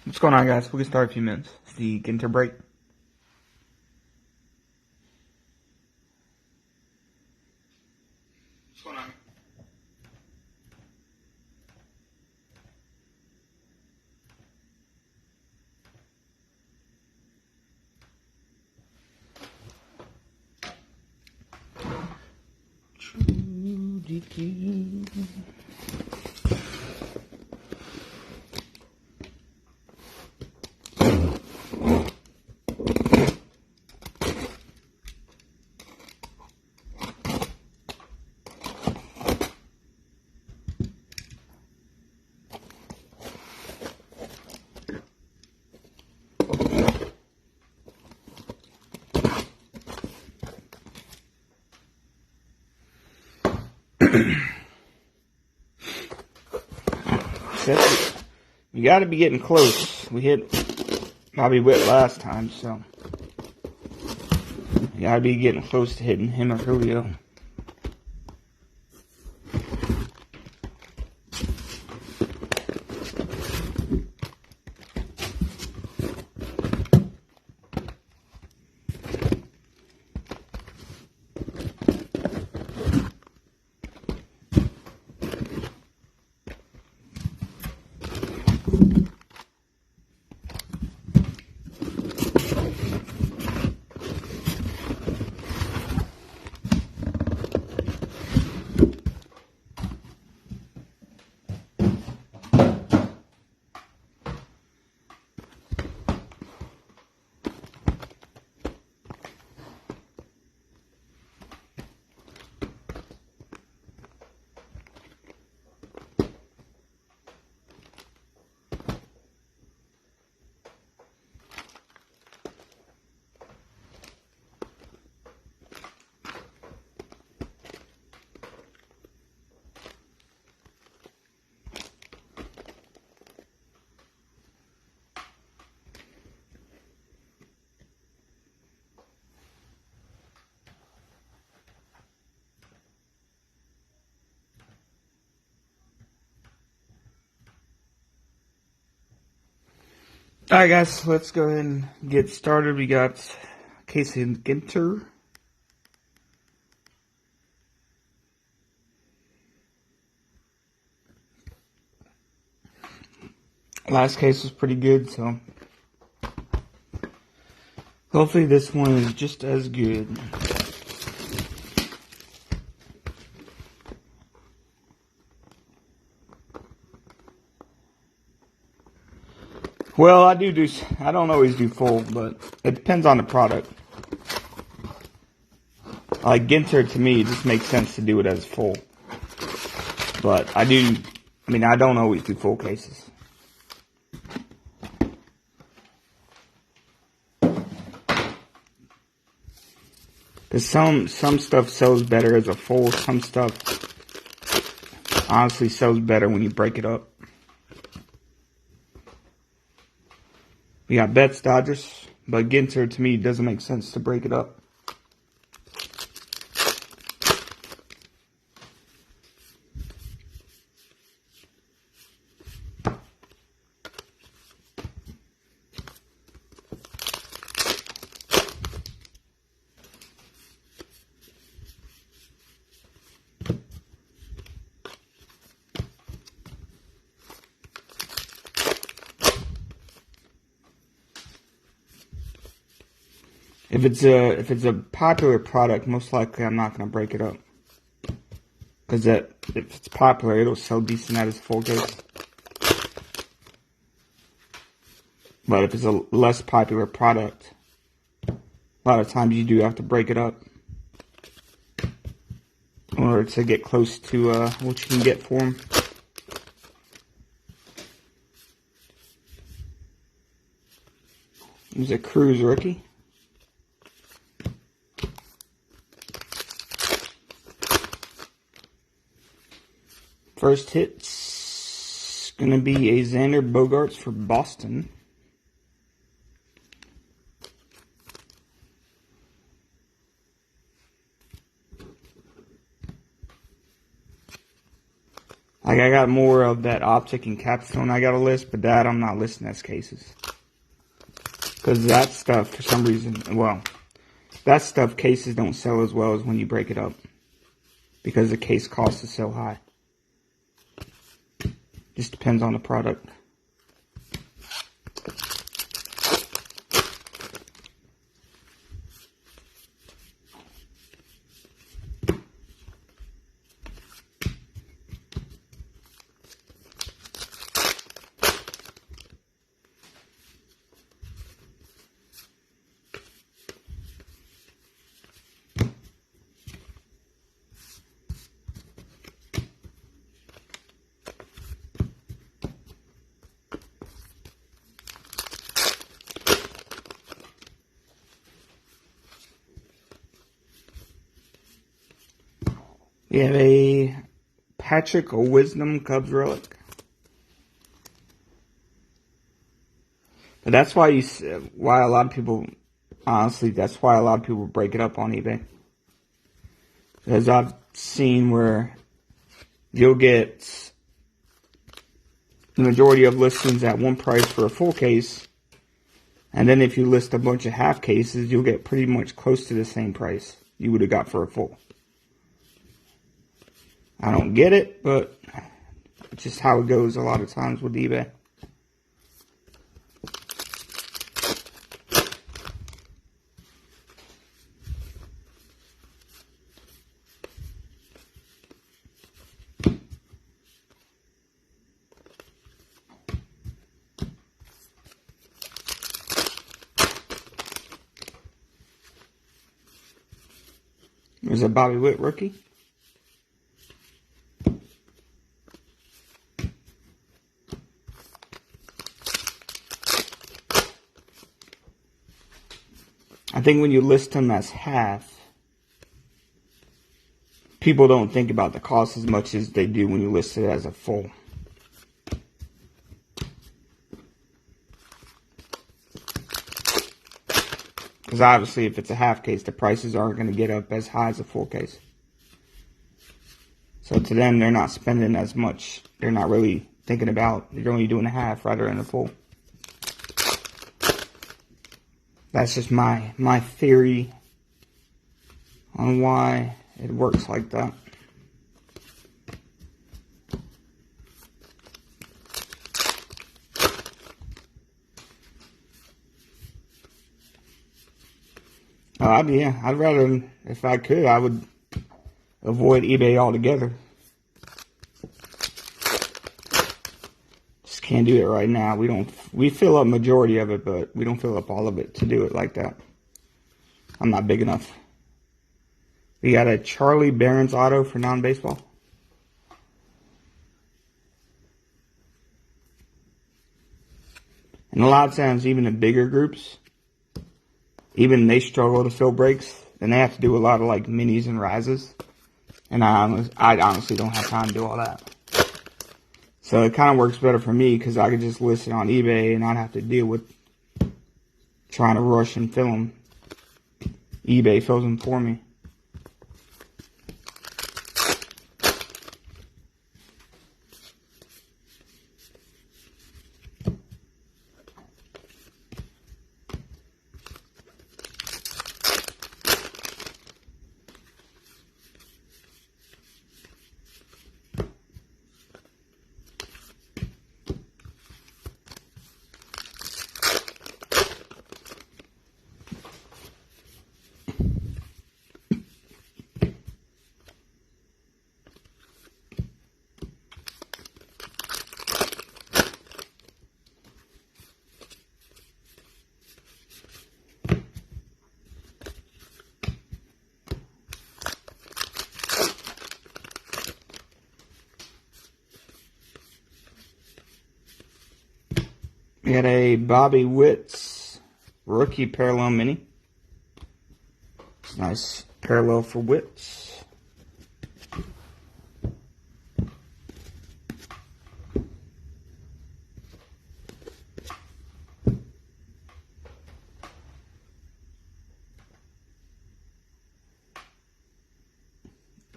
What's going on, guys? We can start in a few minutes. It's the Ginter break. What's going on? You got to be getting close. We hit Bobby Witt last time, so you got to be getting close to hitting him or Julio. Alright, guys, let's go ahead and get started. We got Casey and Ginter. Last case was pretty good, so hopefully this one is just as good. Well, I don't always do full, but it depends on the product. Like Ginter, to me, it just makes sense to do it as full. But I don't always do full cases. Because some stuff sells better as a full, some stuff honestly sells better when you break it up. We got Betts, Dodgers, but Ginter, to me, doesn't make sense to break it up. If it's a popular product, most likely I'm not gonna break it up. Because if it's popular, it'll sell decent at its full case. But if it's a less popular product, a lot of times you do have to break it up in order to get close to what you can get for them. He's a Cruz rookie. First hit's going to be a Xander Bogaerts for Boston. Like, I got more of that optic and capstone I gotta list, but that I'm not listing as cases. Because that stuff, for some reason, well, that stuff, cases don't sell as well as when you break it up. Because the case cost is so high. Just depends on the product. We have a Patrick Wisdom Cubs relic. But that's why why a lot of people, honestly, that's why a lot of people break it up on eBay. Because I've seen where you'll get the majority of listings at one price for a full case. And then if you list a bunch of half cases, you'll get pretty much close to the same price you would have got for a full. I don't get it, but it's just how it goes a lot of times with eBay. There's a Bobby Witt rookie. I think when you list them as half, people don't think about the cost as much as they do when you list it as a full. Because obviously if it's a half case, the prices aren't going to get up as high as a full case. So to them, they're not spending as much. They're not really thinking about, you're only doing a half rather than a full. That's just my theory on why it works like that. I'd rather, if I could, I would avoid eBay altogether. Just can't do it right now. We fill up majority of it, but we don't fill up all of it to do it like that. I'm not big enough. We got a Charlie Barron's auto for non-baseball. And a lot of times, even the bigger groups, even they struggle to fill breaks, and they have to do a lot of like minis and rises. And I honestly don't have time to do all that. So it kind of works better for me because I could just list it on eBay and not have to deal with trying to rush and fill them. eBay fills them for me. We got a Bobby Witt's rookie parallel mini. It's a nice parallel for Witt's.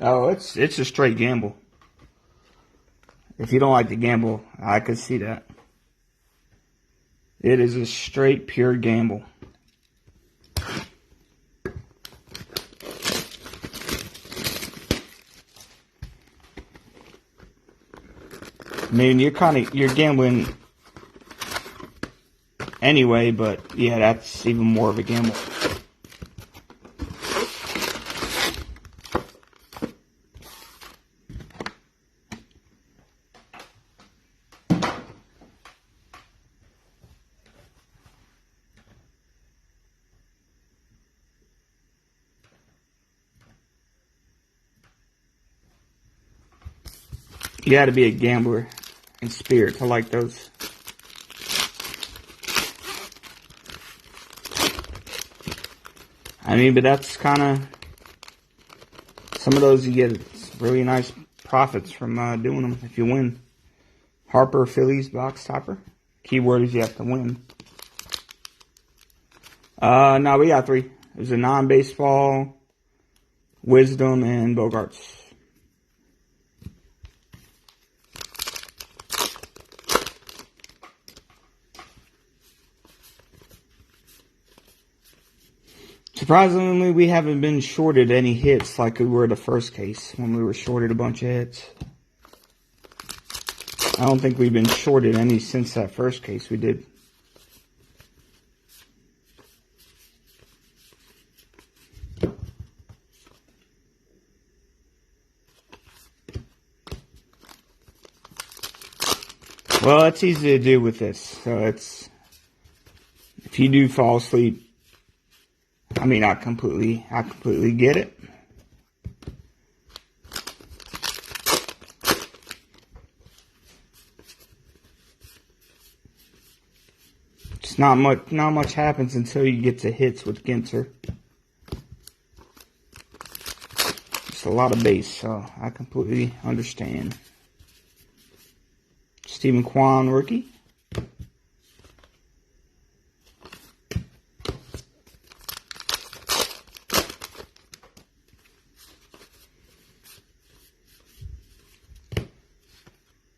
Oh, it's a straight gamble. If you don't like to gamble, I could see that. It is a straight, pure gamble. I mean, you're gambling anyway, but yeah, that's even more of a gamble. You got to be a gambler in spirit to like those. I mean, but that's kind of, some of those you get really nice profits from doing them if you win. Harper Phillies box topper. Keyword is you have to win. No, we got 3. There's a non-baseball, Wisdom, and Bogarts. Surprisingly, we haven't been shorted any hits like we were the first case when we were shorted a bunch of hits. I don't think we've been shorted any since that first case we did. Well, it's easy to do with this. So it's, if you do fall asleep, I mean, I completely get it. It's not much happens until you get to hits with Ginter. It's a lot of base, so I completely understand. Stephen Kwan rookie.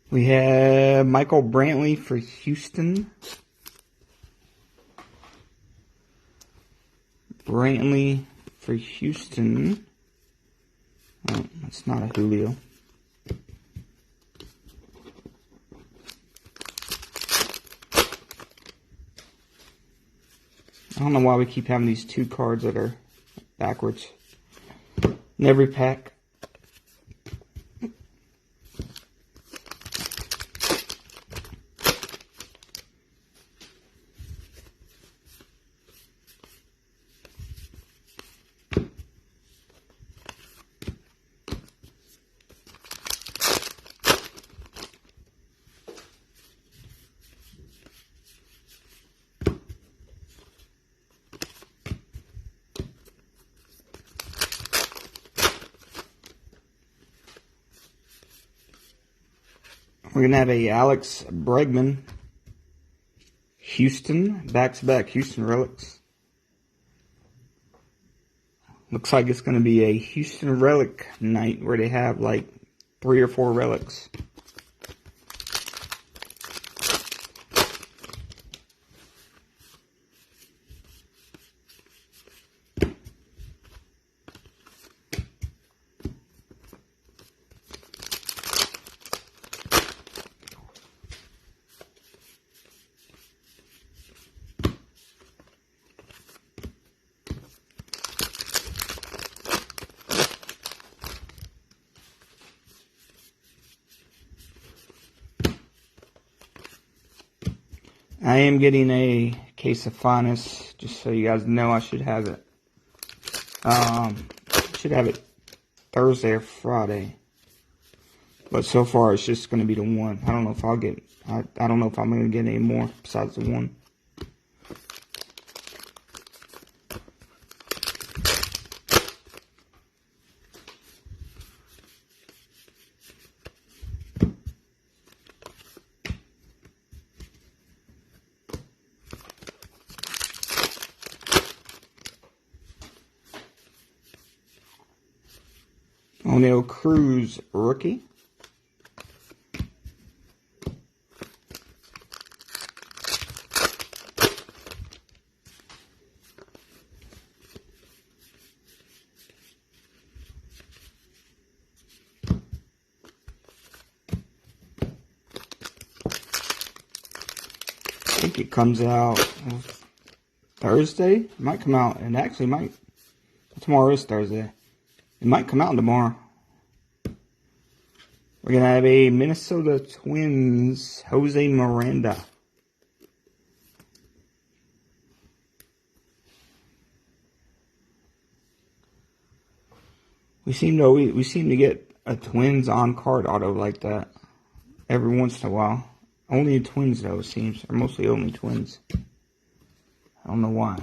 We have Michael Brantley for Houston. Brantley for Houston. Oh, that's not a Julio. I don't know why we keep having these 2 cards that are backwards in every pack. We're going to have a Alex Bregman, Houston, back-to-back Houston relics. Looks like it's going to be a Houston relic night where they have like 3 or 4 relics. I am getting a case of Finest, just so you guys know I should have it. Should have it Thursday or Friday. But so far it's just going to be the 1. I don't know if I'll get, I don't know if I'm going to get any more besides the 1. O'Neal Cruz rookie. think it comes out Thursday. It might come out, and actually might. Tomorrow is Thursday. It might come out tomorrow. We're going to have a Minnesota Twins, Jose Miranda. We seem to get a Twins on-card auto like that every once in a while. Only Twins, though, it seems. Or mostly only Twins. I don't know why.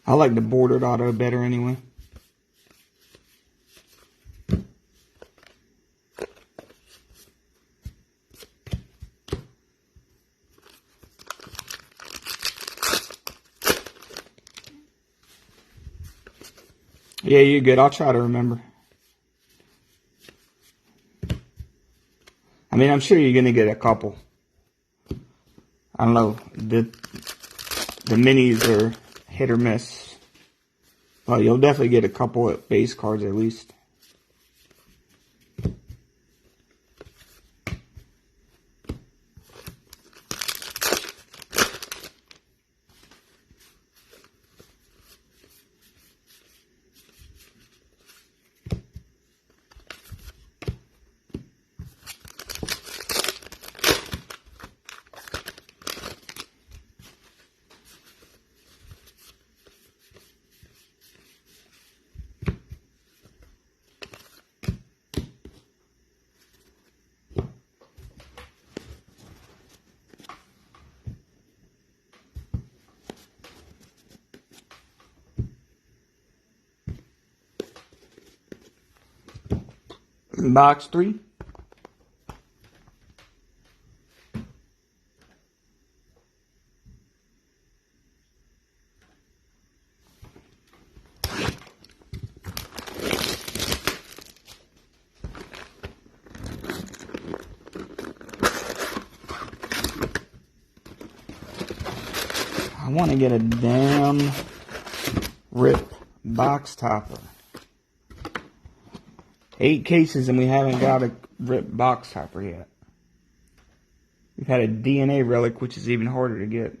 I like the bordered auto better anyway. Yeah, you're good. I'll try to remember. I mean, I'm sure you're going to get a couple. I don't know. The minis are hit or miss. Well, you'll definitely get a couple at base cards at least. Box 3. I want to get a damn rip box topper. 8 cases and we haven't got a rip box topper yet. We've had a DNA relic, which is even harder to get.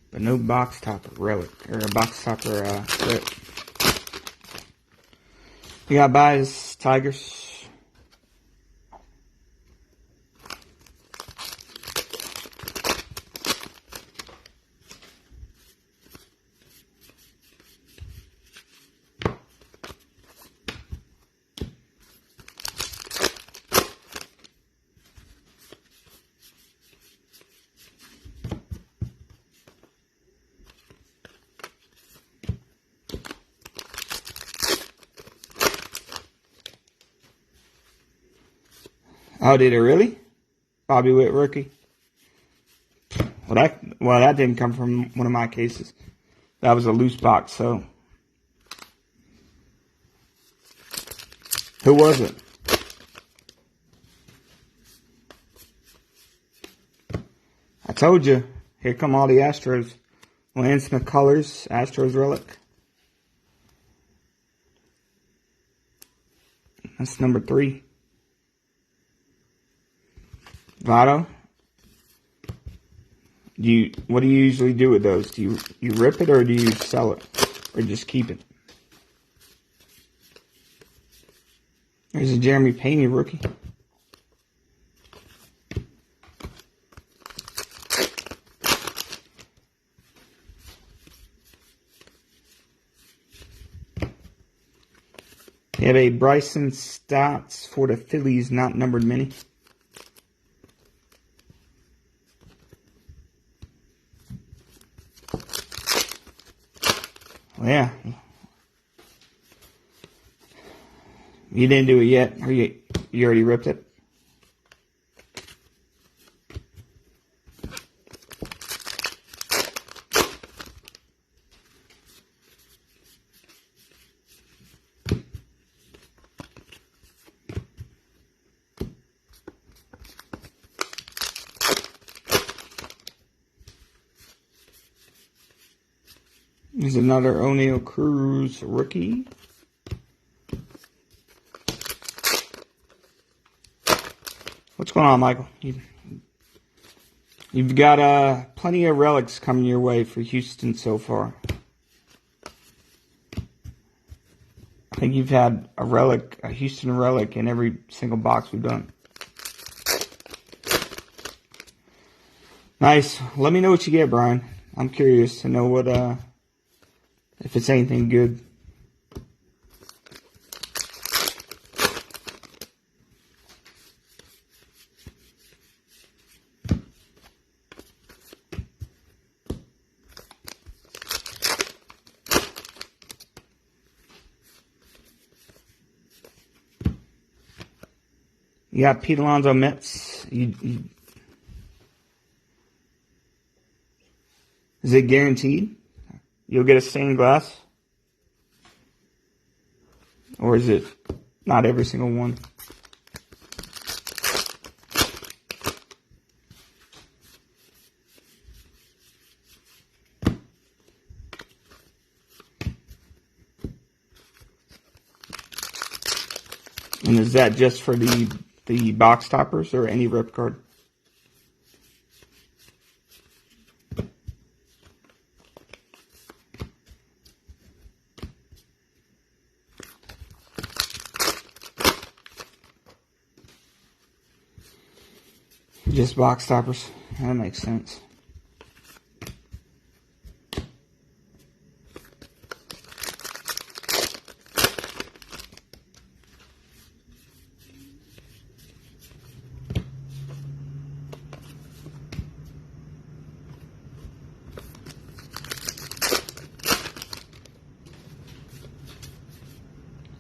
But no box topper relic, or a box topper rip. We got buys, Tigers. Oh, did it really? Bobby Witt rookie. Well, that didn't come from one of my cases. That was a loose box. So, who was it? I told you. Here come all the Astros. Lance McCullers, Astros relic. That's number 3. Votto, what do you usually do with those? Do you rip it or do you sell it? Or just keep it? There's a Jeremy Pena rookie. You have a Bryson Stats for the Phillies, not numbered mini. Yeah. You didn't do it yet, or you already ripped it? There's another O'Neal Cruz rookie. What's going on, Michael? You've got plenty of relics coming your way for Houston so far. I think you've had a Houston relic in every single box we've done. Nice. Let me know what you get, Brian. I'm curious to know what, if it's anything good. You got Pete Alonso Mets. Is it guaranteed? You'll get a stained glass? Or is it not every single one? And is that just for the box toppers or any rip card? Just box toppers. That makes sense.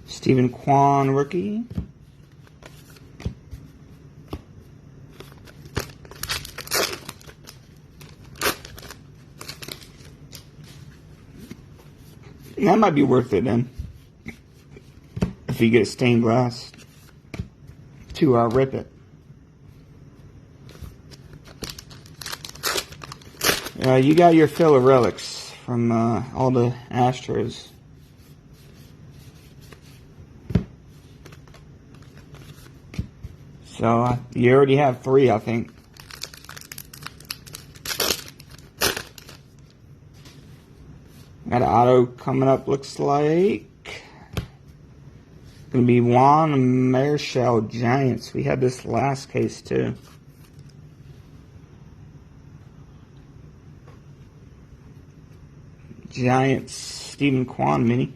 Stephen Kwan rookie. Yeah, that might be worth it then. If you get a stained glass to rip it. You got your fill of relics from all the Astros. So you already have 3, I think. Got an auto coming up, looks like. Gonna be Juan Marichal Giants. We had this last case too. Giants, Stephen Kwan mini.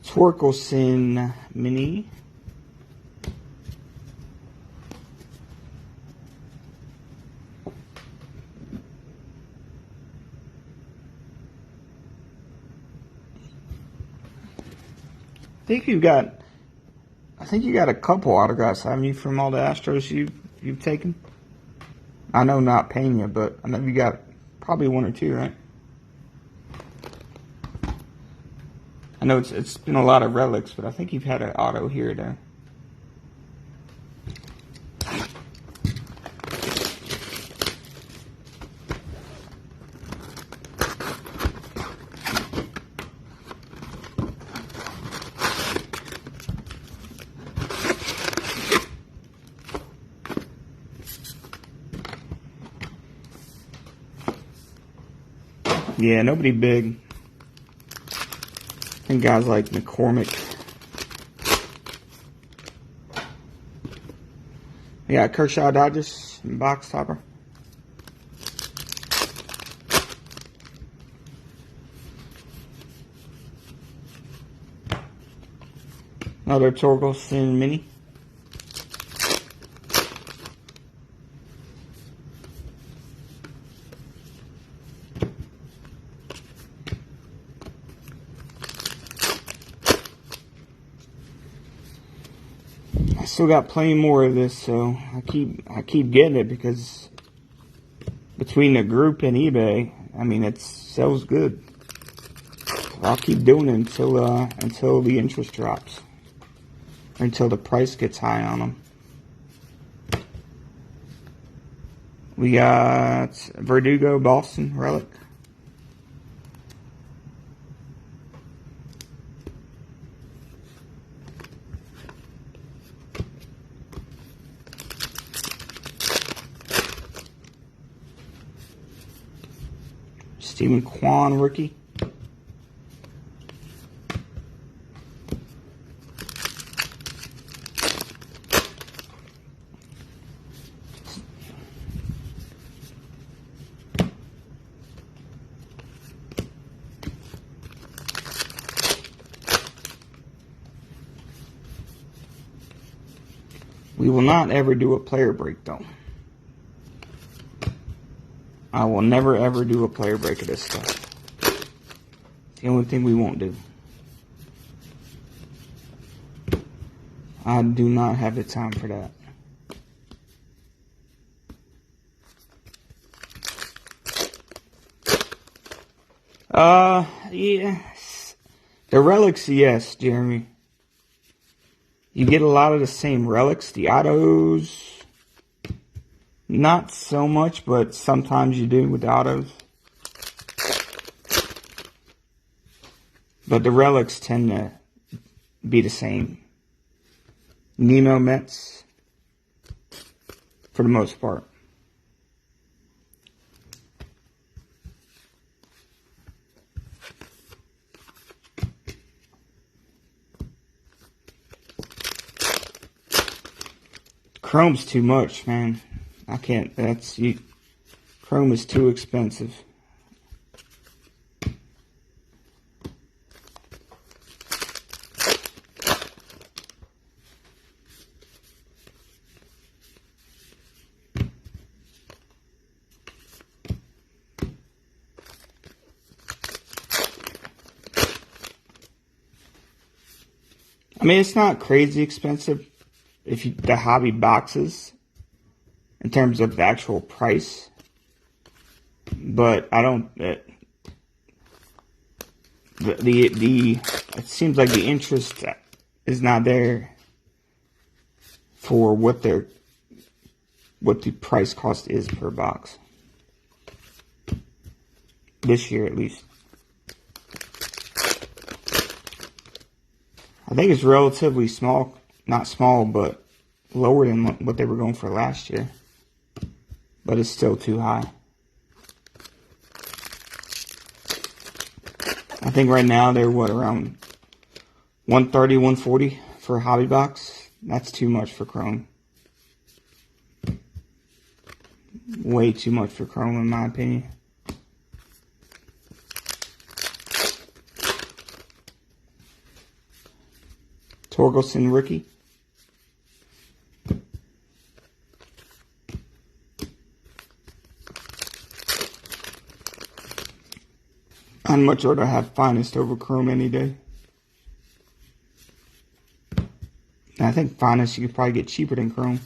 Torkelson mini. I think you got a couple autographs, haven't you, from all the Astros you've taken? I know not Pena, but I know you got probably 1 or 2, right? I know it's been a lot of relics, but I think you've had an auto here or there. Yeah, nobody big. I think guys like McCormick. Yeah, Kershaw Dodgers box topper. Another Torkelson mini. I still got plenty more of this, so I keep getting it because between the group and eBay, I mean, it sells good. I'll keep doing it until the interest drops, or until the price gets high on them. We got Verdugo Boston Relic. Stephen Kwan rookie. We will not ever do a player break, though. I will never ever do a player break of this stuff. It's the only thing we won't do. I do not have the time for that. Yes. The relics, yes, Jeremy. You get a lot of the same relics. The autos, not so much, but sometimes you do with the autos. But the relics tend to be the same. Nemo Mets, for the most part. Chrome's too much, man. I can't. Chrome is too expensive. I mean, it's not crazy expensive. The hobby boxes, in terms of the actual price, but I don't. It seems like the interest is not there for what the price cost is per box. This year, at least. I think it's relatively small. Not small, but lower than what they were going for last year. But it's still too high. I think right now they're around 130, 140 for a hobby box. That's too much for Chrome. Way too much for Chrome, in my opinion. Torkelson rookie. I'd much rather have Finest over Chrome any day. And I think Finest you could probably get cheaper than Chrome.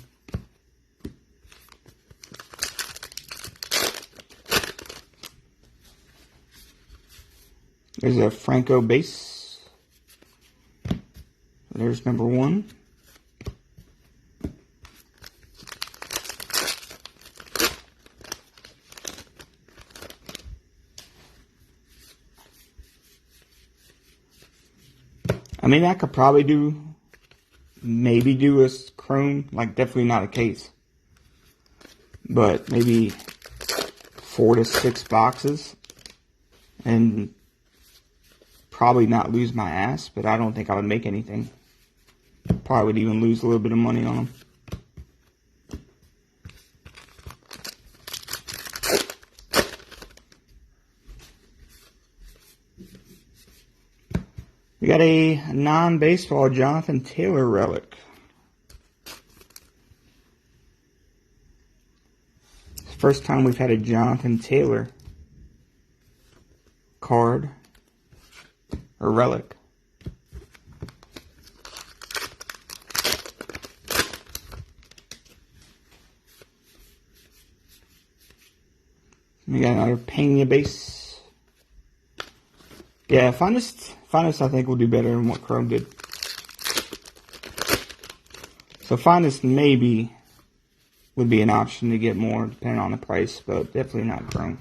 There's a Franco base. There's number 1. I mean, I could probably maybe do a Chrome, like definitely not a case, but maybe 4 to 6 boxes, and probably not lose my ass, but I don't think I would make anything. Probably would even lose a little bit of money on them. We got a non-baseball Jonathan Taylor relic. It's the first time we've had a Jonathan Taylor card or relic. We got another Pena base. Yeah, Finest I think will do better than what Chrome did. So Finest maybe would be an option to get more depending on the price, but definitely not Chrome.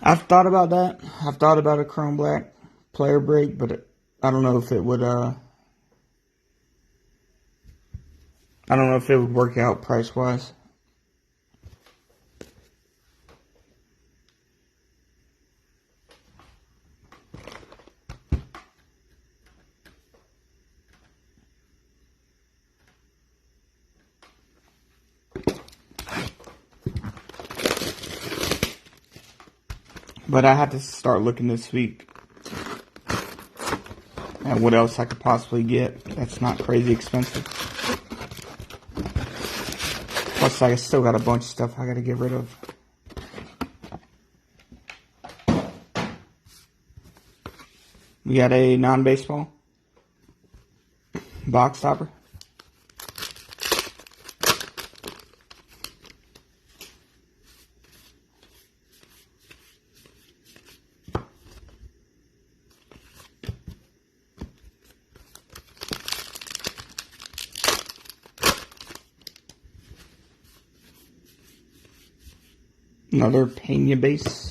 I've thought about that. I've thought about a Chrome Black player break, but I don't know if it would work out price wise. But I had to start looking this week at what else I could possibly get that's not crazy expensive. Plus, I still got a bunch of stuff I got to get rid of. We got a non-baseball box topper. Another Pena base.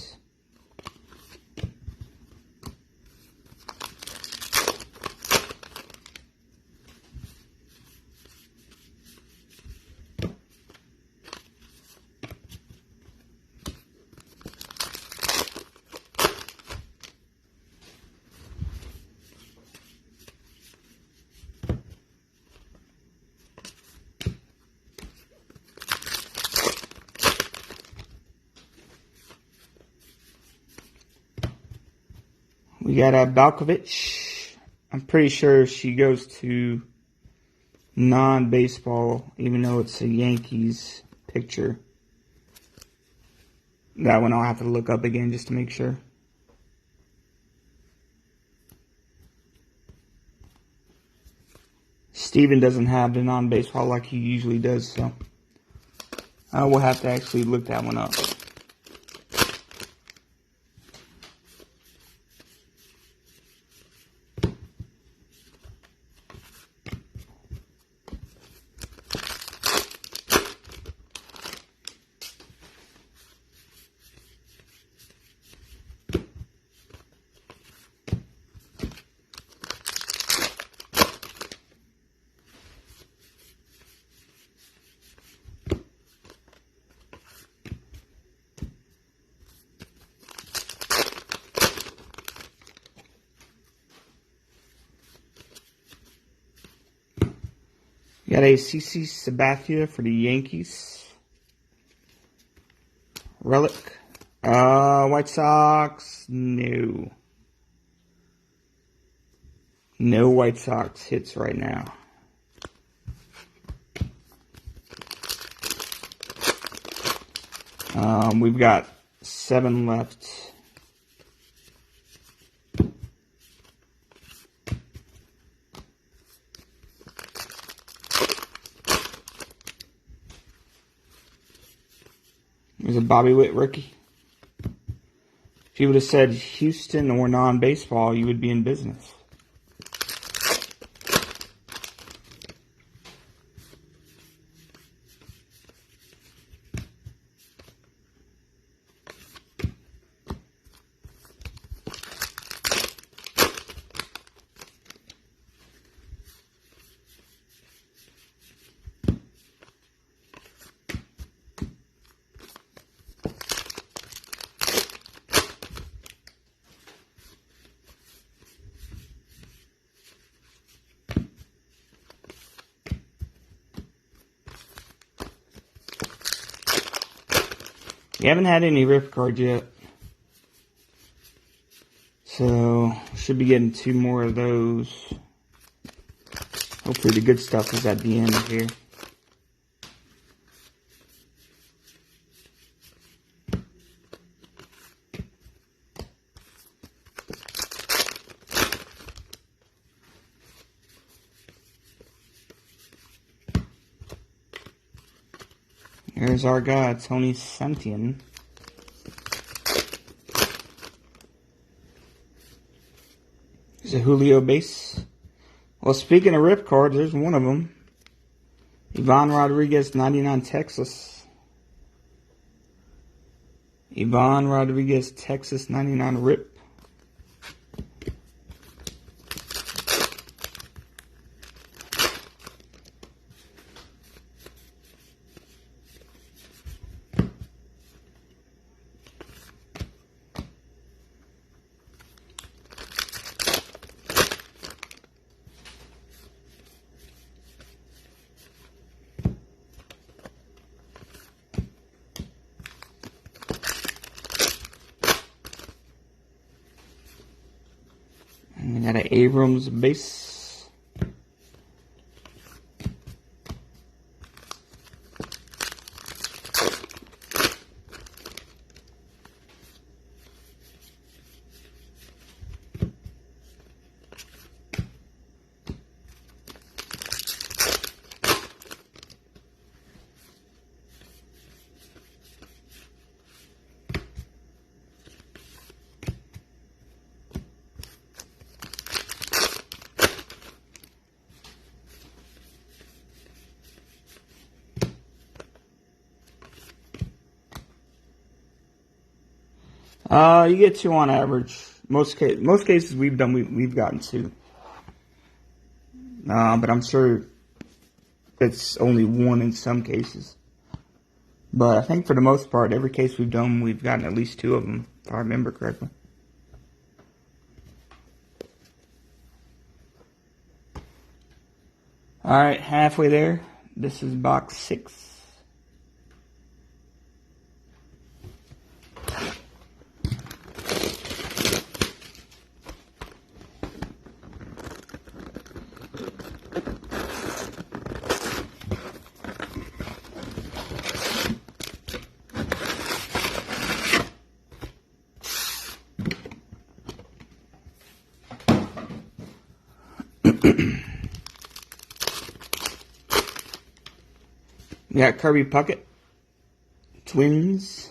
We got a Balkovich. I'm pretty sure she goes to non-baseball, even though it's a Yankees picture. That one I'll have to look up again just to make sure. Steven doesn't have the non-baseball like he usually does, so I will have to actually look that one up. Got a CC Sabathia for the Yankees. Relic. White Sox. No. No White Sox hits right now. We've got 7 left. There's a Bobby Witt rookie. If you would have said Houston or non-baseball, you would be in business. We haven't had any rip cards yet. So, should be getting 2 more of those. Hopefully the good stuff is at the end here. Here's our guy, Tony Santian. Here's a Julio base. Well, speaking of rip cards, there's one of them. Ivan Rodriguez, 99 Texas. Ivan Rodriguez, Texas, 99 rip. And we got an Abrams base. You get 2 on average. Most cases we've done, we've gotten 2. But I'm sure it's only 1 in some cases. But I think for the most part, every case we've done, we've gotten at least 2 of them, if I remember correctly. Alright, halfway there. This is box 6. We got Kirby Puckett, Twins.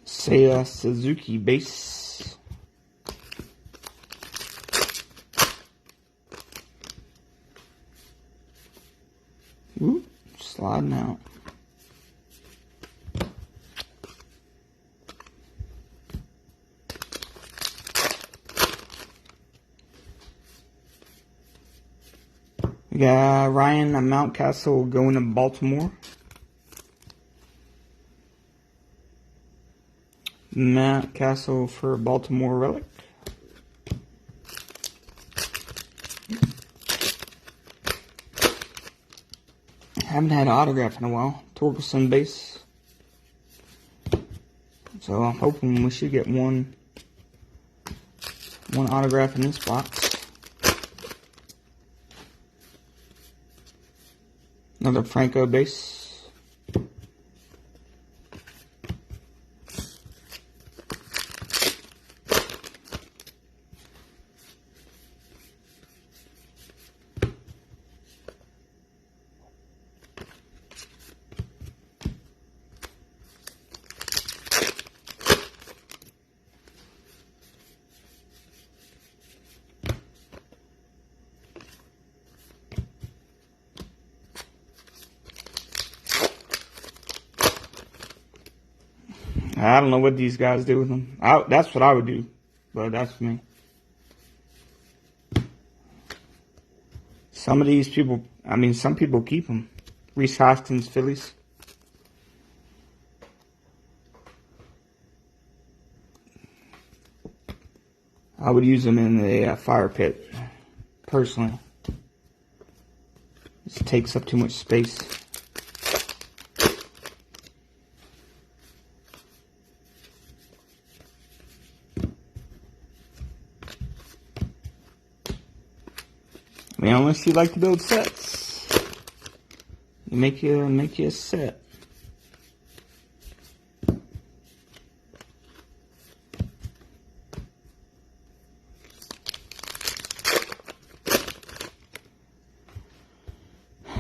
Seiya Suzuki base. Ooh, sliding out. We got Ryan Mountcastle going to Baltimore. Mountcastle for Baltimore relic. Haven't had an autograph in a while. Torkelson base. So I'm hoping we should get one autograph in this box. Another Franco base. I don't know what these guys do with them. That's what I would do, but that's me. Some of these people, some people keep them. Reese Hoskins, Phillies. I would use them in a fire pit, personally. It takes up too much space. mean, unless you like to build sets, you make you a set.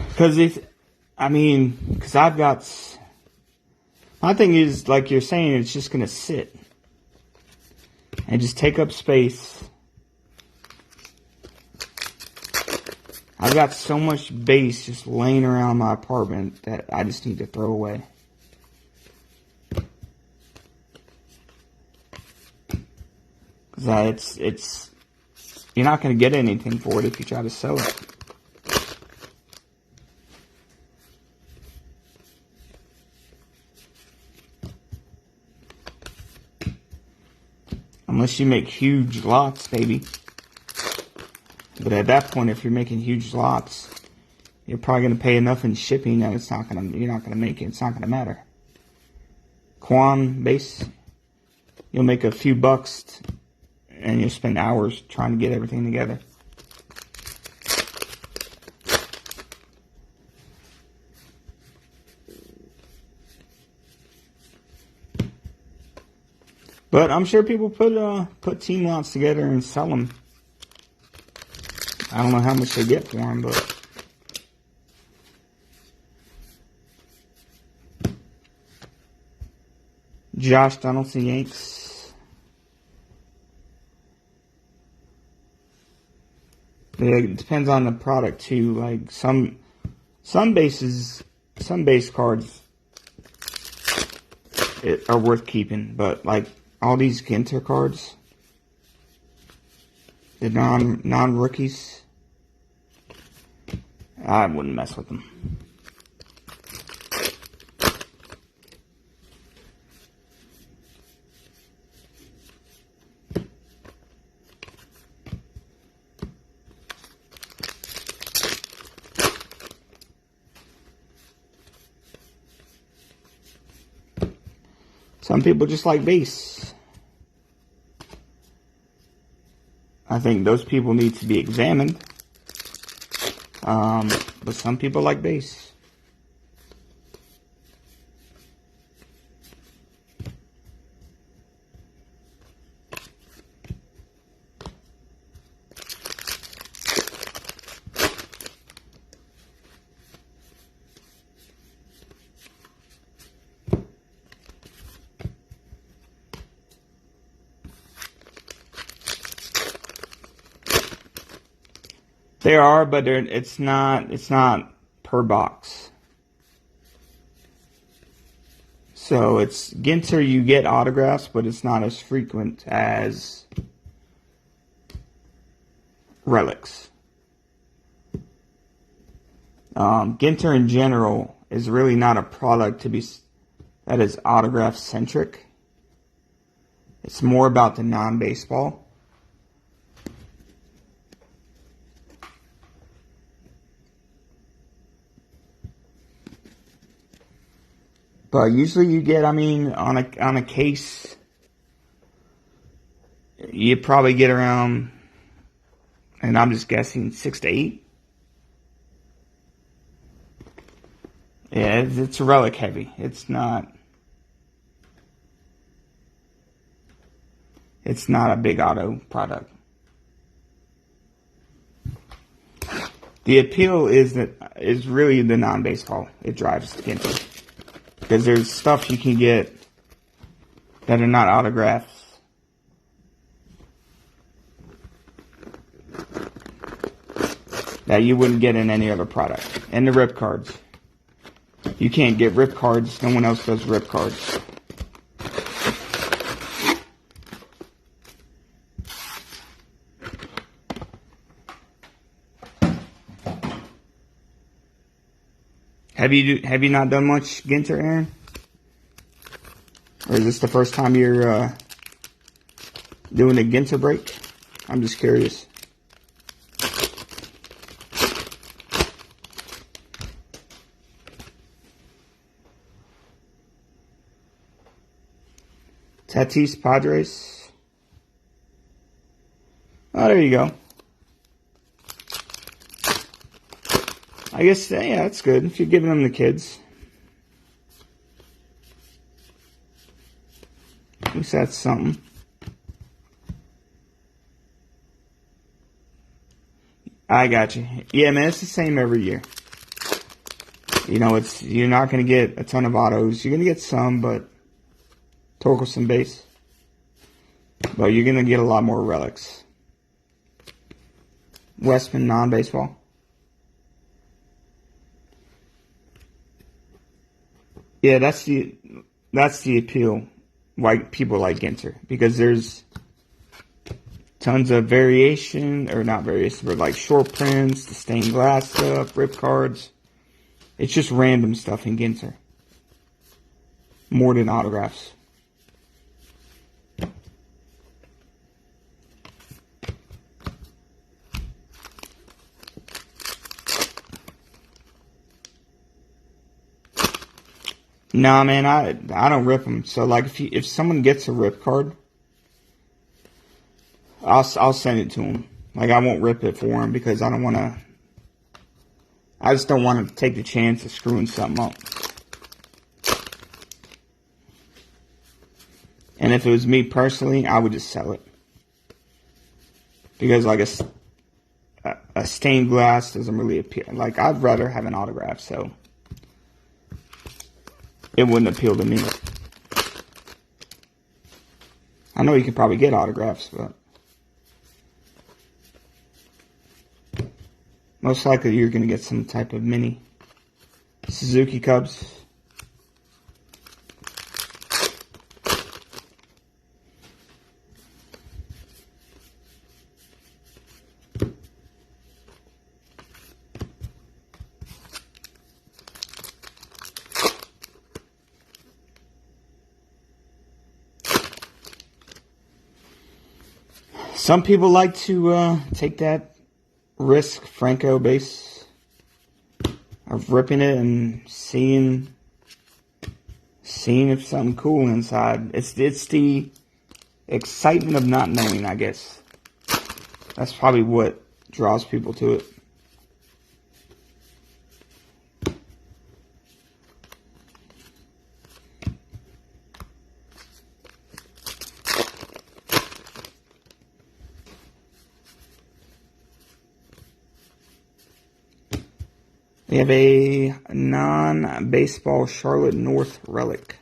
Because I've got, my thing is, like you're saying, it's just going to sit and just take up space. I've got so much base just laying around my apartment that I just need to throw away. Because you're not going to get anything for it if you try to sell it. Unless you make huge lots, baby. But at that point, if you're making huge lots, you're probably going to pay enough in shipping that you're not going to make it. It's not going to matter. Quan base, you'll make a few bucks and you'll spend hours trying to get everything together. But I'm sure people put team lots together and sell them. I don't know how much they get for them, but Josh Donaldson Yanks. It depends on the product too. Like some base cards are worth keeping, but like all these Ginter cards, the non-rookies, I wouldn't mess with them. Some people just like base. I think those people need to be examined. But some people like base. There are, but it's not per box. So it's Ginter, you get autographs, but it's not as frequent as relics. Ginter in general is really not a product that is autograph centric. It's more about the non-baseball. But usually you get, on a case, you probably get around, and I'm just guessing, 6 to 8. Yeah, it's relic heavy. It's not a big auto product. The appeal is really the non-baseball. It drives Ginter. Because there's stuff you can get that are not autographs. That you wouldn't get in any other product. And the rip cards. You can't get rip cards. No one else does rip cards. Have you not done much Ginter, Aaron? Or is this the first time you're doing a Ginter break? I'm just curious. Tatis Padres. Oh, there you go. I guess, yeah, that's good if you're giving them to kids. At least that's something. I got you. Yeah, man, it's the same every year. You know, you're not going to get a ton of autos. You're going to get some, but Torkelson base. But you're going to get a lot more relics. Westman non-baseball. Yeah, that's the appeal. Why people like Ginter, because there's tons of variation, or not variation, but like short prints, the stained glass stuff, rip cards. It's just random stuff in Ginter. More than autographs. Nah, man, I don't rip them. So like, if someone gets a rip card, I'll send it to them. Like, I won't rip it for them because I don't want to. I just don't want to take the chance of screwing something up. And if it was me personally, I would just sell it. Because like a stained glass doesn't really appeal. Like, I'd rather have an autograph, so it wouldn't appeal to me. I know you can probably get autographs, but most likely you're going to get some type of mini. Suzuki Cubs. Some people like to take that risk, Franco base, of ripping it and seeing if something cool inside. It's the excitement of not knowing, I guess. That's probably what draws people to it. We have a non-baseball Charlotte North relic.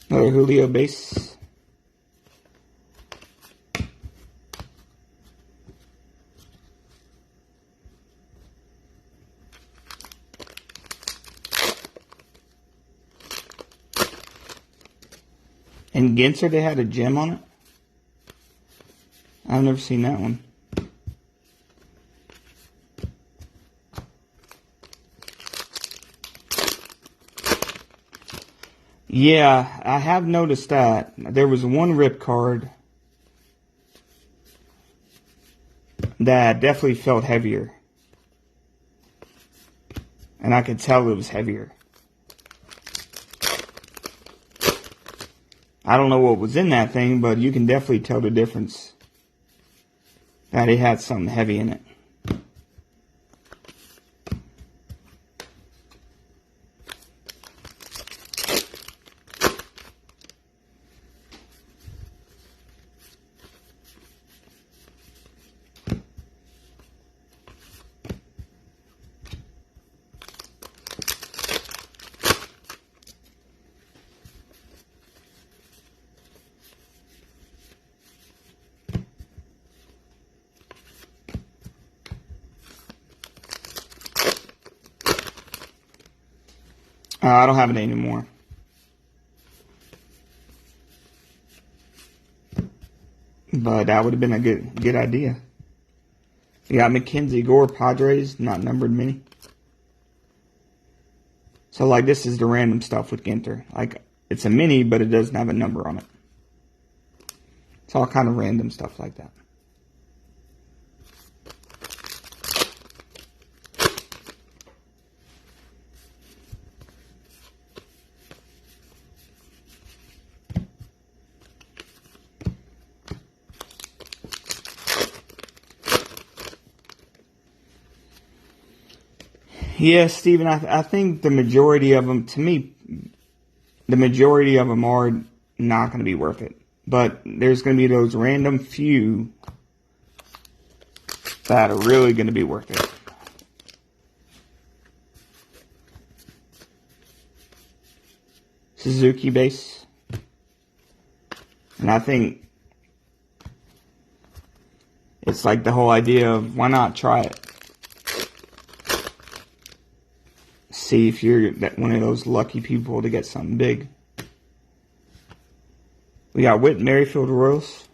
Another Julio base. And Ginter, they had a gem on it? I've never seen that one. Yeah, I have noticed that. There was one rip card that definitely felt heavier. And I could tell it was heavier. I don't know what was in that thing, but you can definitely tell the difference. That it had something heavy in it. I don't have it anymore. But that would have been a good idea. You got Mackenzie Gore, Padres, not numbered mini. So like this is the random stuff with Ginter. Like it's a mini, but it doesn't have a number on it. It's all kind of random stuff like that. Yeah, Steven, I think the majority of them, to me, the majority of them are not going to be worth it. But there's going to be those random few that are really going to be worth it. Suzuki base. And I think it's like the whole idea of why not try it? See if you're one of those lucky people to get something big. We got Whit Merrifield Royals.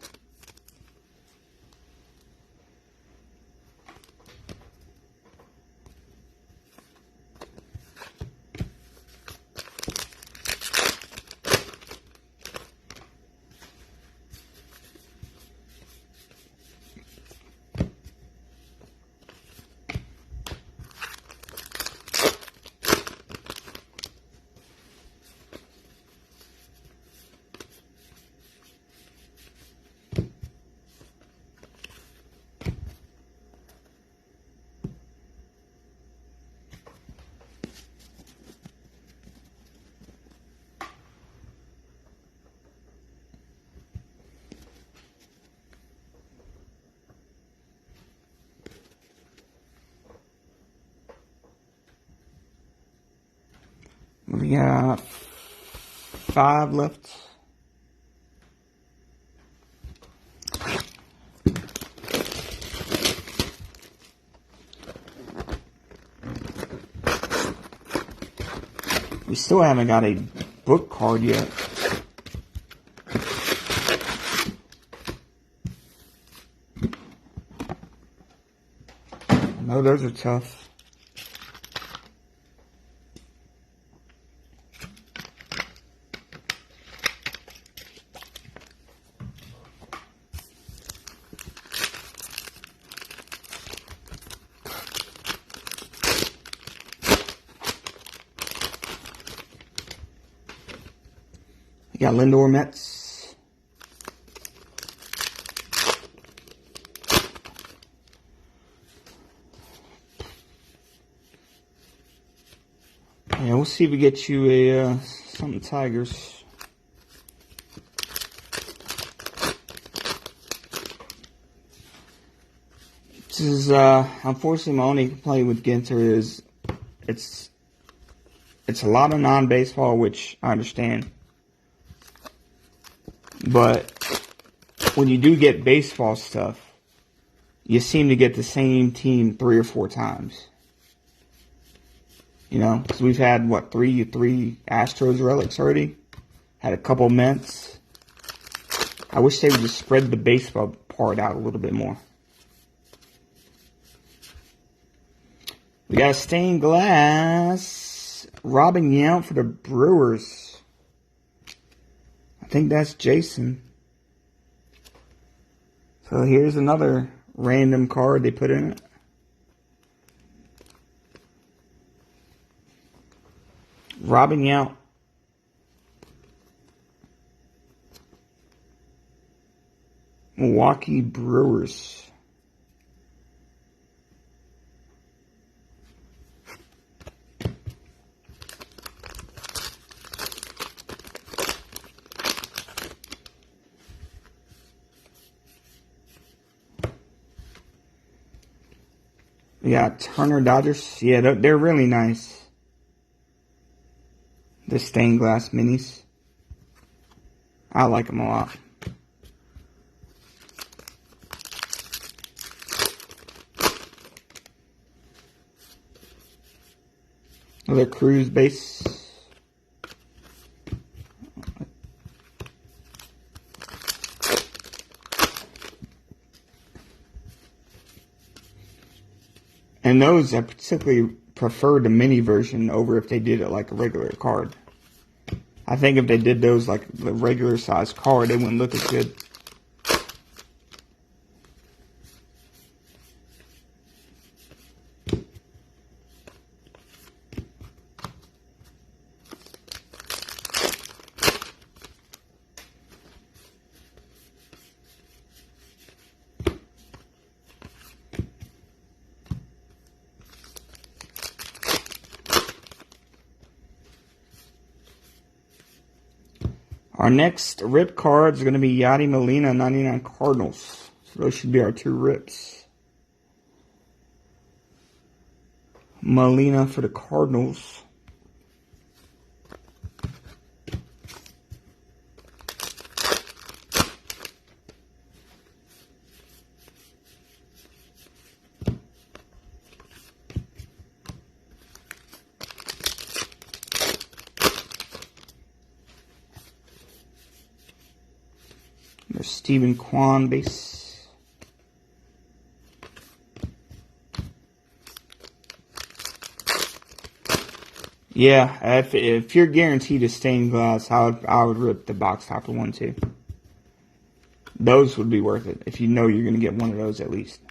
We got 5 left. We still haven't got a book card yet. No, those are tough. We got Lindor Mets. Yeah, we'll see if we get you a something Tigers. This is unfortunately my only complaint with Ginter is it's a lot of non-baseball, which I understand. But when you do get baseball stuff, you seem to get the same team 3 or 4 times. You know, because we've had, what, three Astros relics already? Had a couple Mets. I wish they would just spread the baseball part out a little bit more. We got a stained glass Robin Yount for the Brewers. I think that's Jason. So here's another random card they put in it. Robin Yount. Milwaukee Brewers. We got Turner Dodgers. Yeah, they're really nice. The stained glass minis. I like them a lot. Another Cruise base. And those I prefer the mini version over if they did it like a regular card. I think if they did those like the regular size card, they wouldn't look as good. Our next rip cards are going to be Yadi Molina, 99 Cardinals. So those should be our 2 rips. Molina for the Cardinals. There's Stephen Kwan base. Yeah, if you're guaranteed a stained glass, I would rip the box topper one too. Those would be worth it if you know you're going to get one of those at least.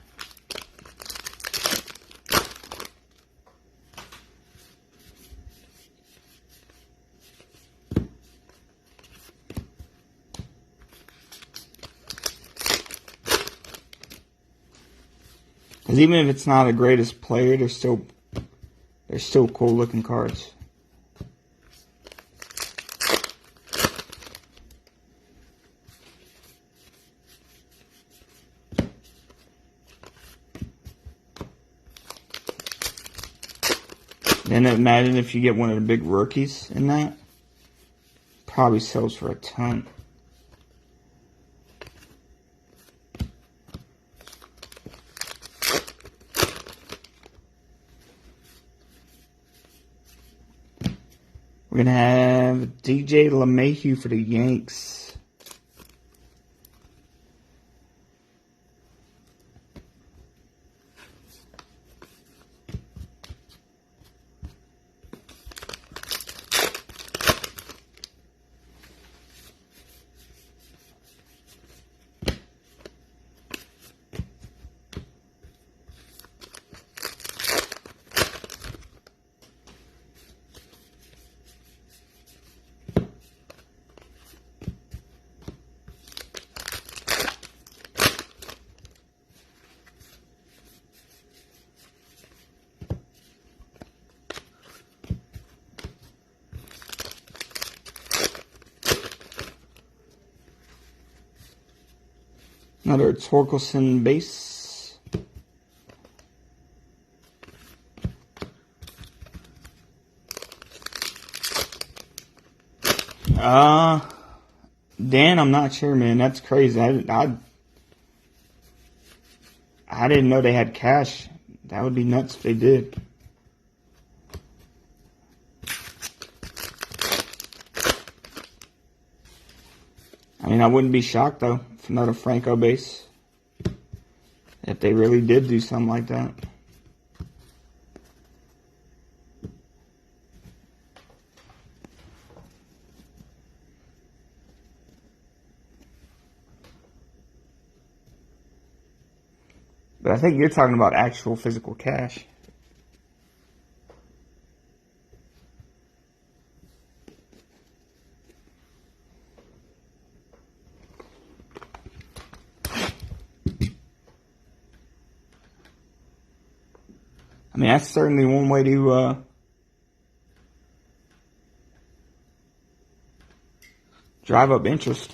Because even if it's not the greatest player, they're still cool looking cards. Then imagine if you get one of the big rookies in that. Probably sells for a ton. We're going to have DJ LeMahieu for the Yanks. Another Torkelson base. Dan, I'm not sure, man. That's crazy. I didn't know they had cash. That would be nuts if they did. I mean, I wouldn't be shocked, though, if another Franco base. If they really did do something like that. But I think you're talking about actual physical cash. I mean, that's certainly one way to drive up interest.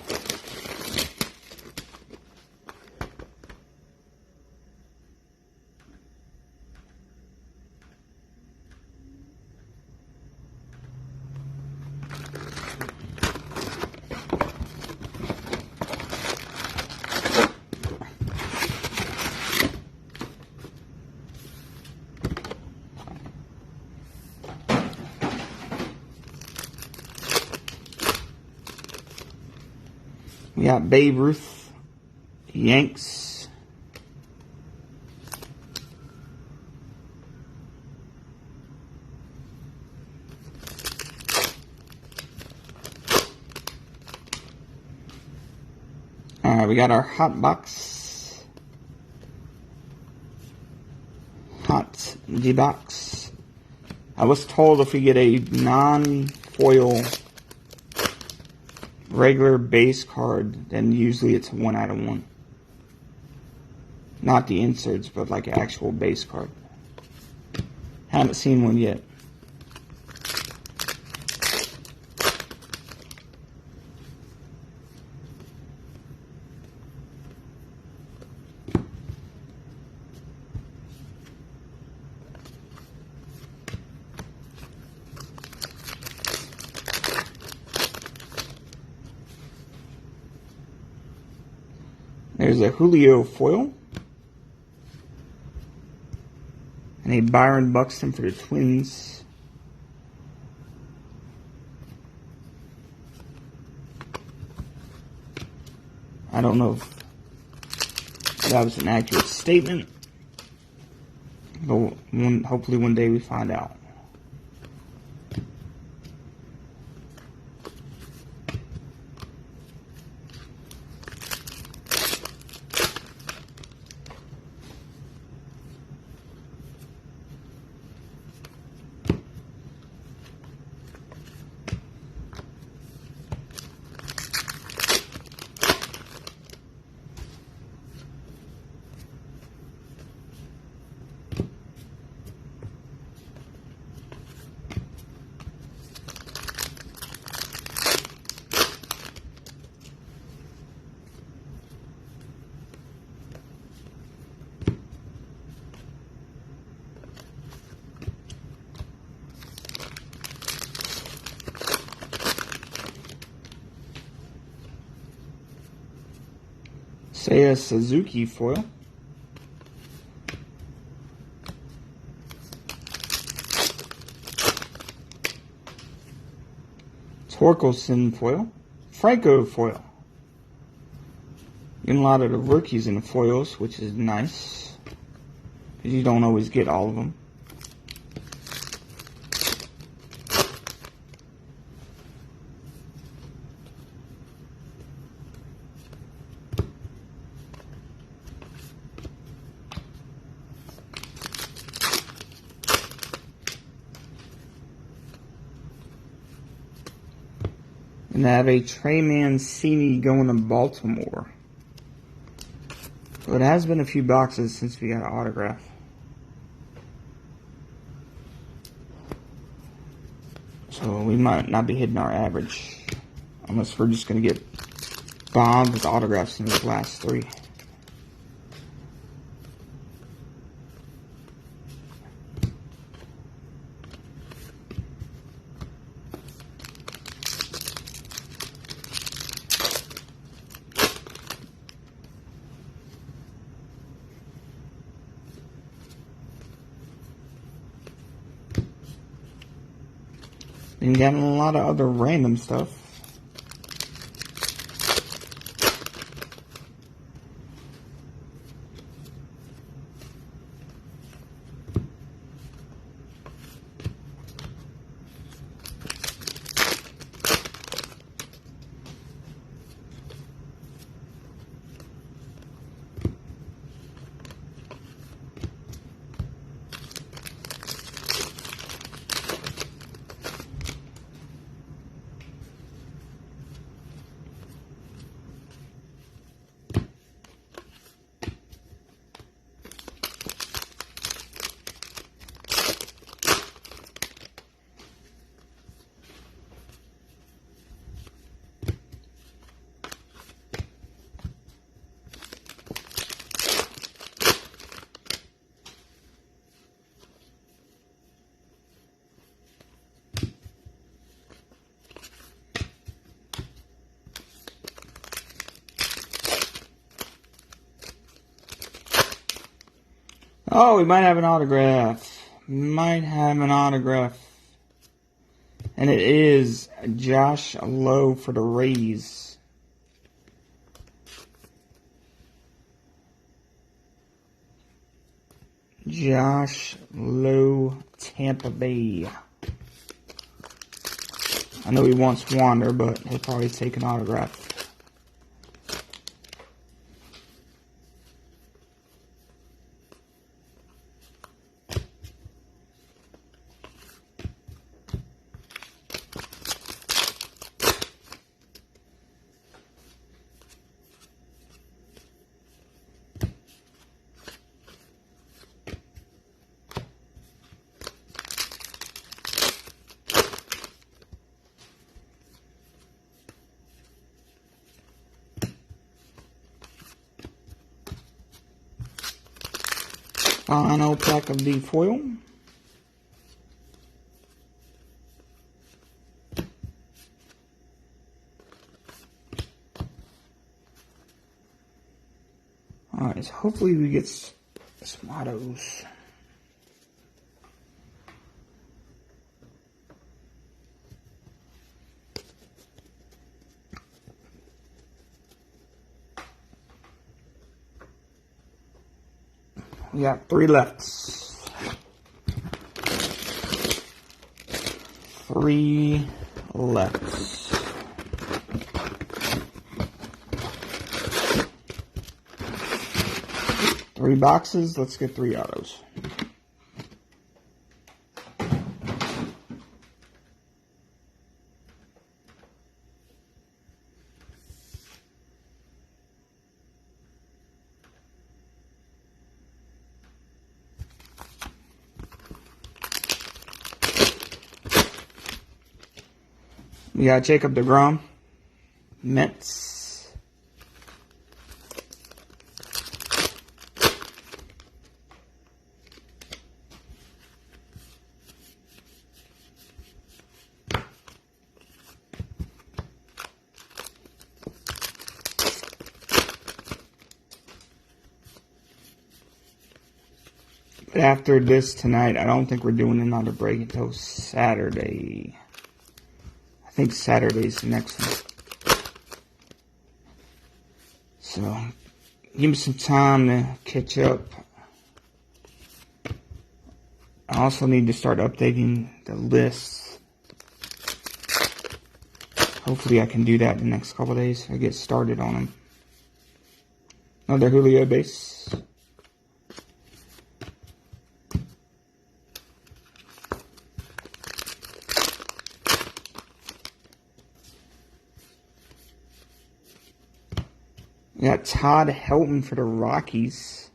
We got Babe Ruth, Yanks. Alright, we got our hot box. Hot D-box. I was told if we get a non-foil regular base card, then usually it's 1 out of 1. Not the inserts, but like an actual base card. Haven't seen one yet. There's a Julio foil. And a Byron Buxton for the Twins. I don't know if that was an accurate statement, but hopefully one day we find out. Seiya Suzuki foil. Torkelson foil. Franco foil. Getting a lot of the rookies in the foils, which is nice, because you don't always get all of them. And I have a Trey Mancini going to Baltimore. So it has been a few boxes since we got an autograph. So we might not be hitting our average. Unless we're just going to get bombed with autographs in these last 3. And getting a lot of other random stuff. Oh, we might have an autograph. Might have an autograph. And it is Josh Lowe for the Rays. Josh Lowe, Tampa Bay. I know he wants Wander, but he'll probably take an autograph. Final pack of the foil. Alright, so hopefully we get some autos. We got 3 lefts. 3 lefts. Three boxes, let's get 3 autos. We got Jacob deGrom, Mets. But after this tonight, I don't think we're doing another break until Saturday. I think Saturday's the next one. So, give me some time to catch up. I also need to start updating the lists. Hopefully I can do that in the next couple of days. I get started on them. Another Julio base. We got Todd Helton for the Rockies.